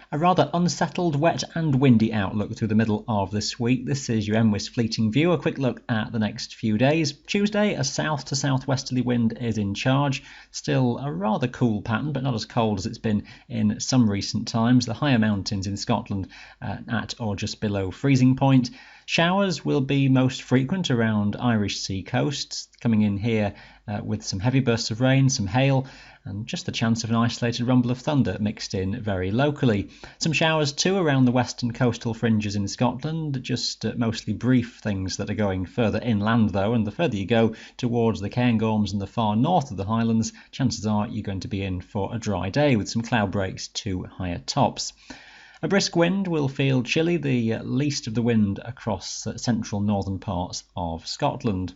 A rather unsettled, wet and windy outlook through the middle of this week. This is your MWIS Fleeting View. A quick look at the next few days. Tuesday, a south to southwesterly wind is in charge. Still a rather cool pattern, but not as cold as it's been in some recent times. The higher mountains in Scotland at or just below freezing point. Showers will be most frequent around Irish Sea coasts, coming in here with some heavy bursts of rain, some hail, and just the chance of an isolated rumble of thunder mixed in very locally. Some showers too around the western coastal fringes in Scotland, just mostly brief things that are going further inland though, and the further you go towards the Cairngorms and the far north of the Highlands, chances are you're going to be in for a dry day with some cloud breaks to higher tops. A brisk wind will feel chilly, the least of the wind across central northern parts of Scotland.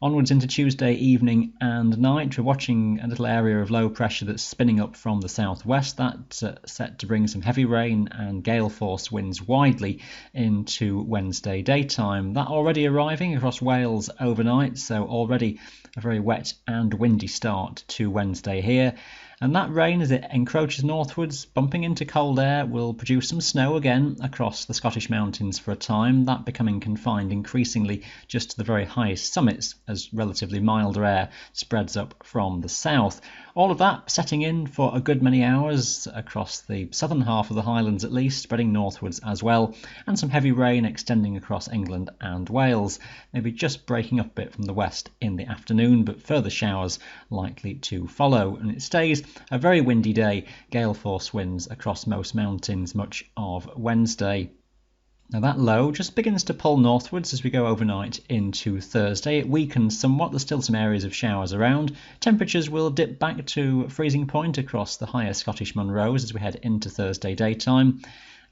Onwards into Tuesday evening and night, we're watching a little area of low pressure that's spinning up from the southwest. That's set to bring some heavy rain and gale force winds widely into Wednesday daytime. That already arriving across Wales overnight, so already a very wet and windy start to Wednesday here. And that rain, as it encroaches northwards, bumping into cold air, will produce some snow again across the Scottish mountains for a time, that becoming confined increasingly just to the very highest summits as relatively milder air spreads up from the south. All of that setting in for a good many hours across the southern half of the Highlands at least, spreading northwards as well, and some heavy rain extending across England and Wales, maybe just breaking up a bit from the west in the afternoon, but further showers likely to follow. And it stays a very windy day, gale force winds across most mountains much of Wednesday. Now that low just begins to pull northwards as we go overnight into Thursday. It weakens somewhat, there's still some areas of showers around. Temperatures will dip back to freezing point across the higher Scottish Munros as we head into Thursday daytime.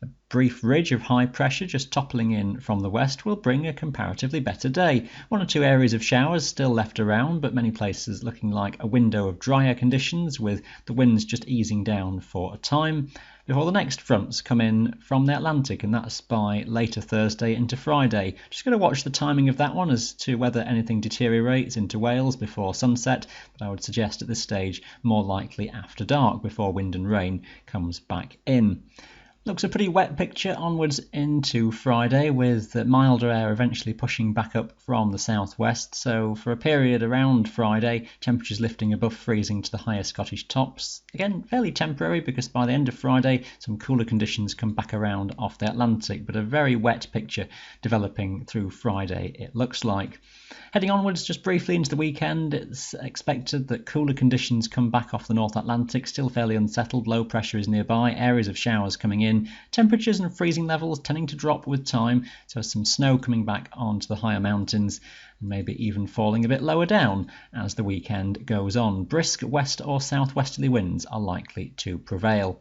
A brief ridge of high pressure just toppling in from the west will bring a comparatively better day. One or two areas of showers still left around, but many places looking like a window of drier conditions with the winds just easing down for a time before the next fronts come in from the Atlantic, and that's by later Thursday into Friday. Just going to watch the timing of that one as to whether anything deteriorates into Wales before sunset, but I would suggest at this stage more likely after dark before wind and rain comes back in. Looks a pretty wet picture onwards into Friday, with milder air eventually pushing back up from the southwest. So for a period around Friday, temperatures lifting above freezing to the higher Scottish tops. Again, fairly temporary because by the end of Friday, some cooler conditions come back around off the Atlantic, but a very wet picture developing through Friday, it looks like. Heading onwards just briefly into the weekend, it's expected that cooler conditions come back off the North Atlantic, still fairly unsettled, low pressure is nearby, areas of showers coming in, temperatures and freezing levels tending to drop with time, so some snow coming back onto the higher mountains, and maybe even falling a bit lower down as the weekend goes on. Brisk west or southwesterly winds are likely to prevail.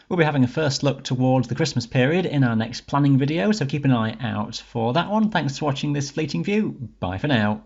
We'll be having a first look towards the Christmas period in our next planning video, so keep an eye out for that one. Thanks for watching this fleeting view. Bye for now.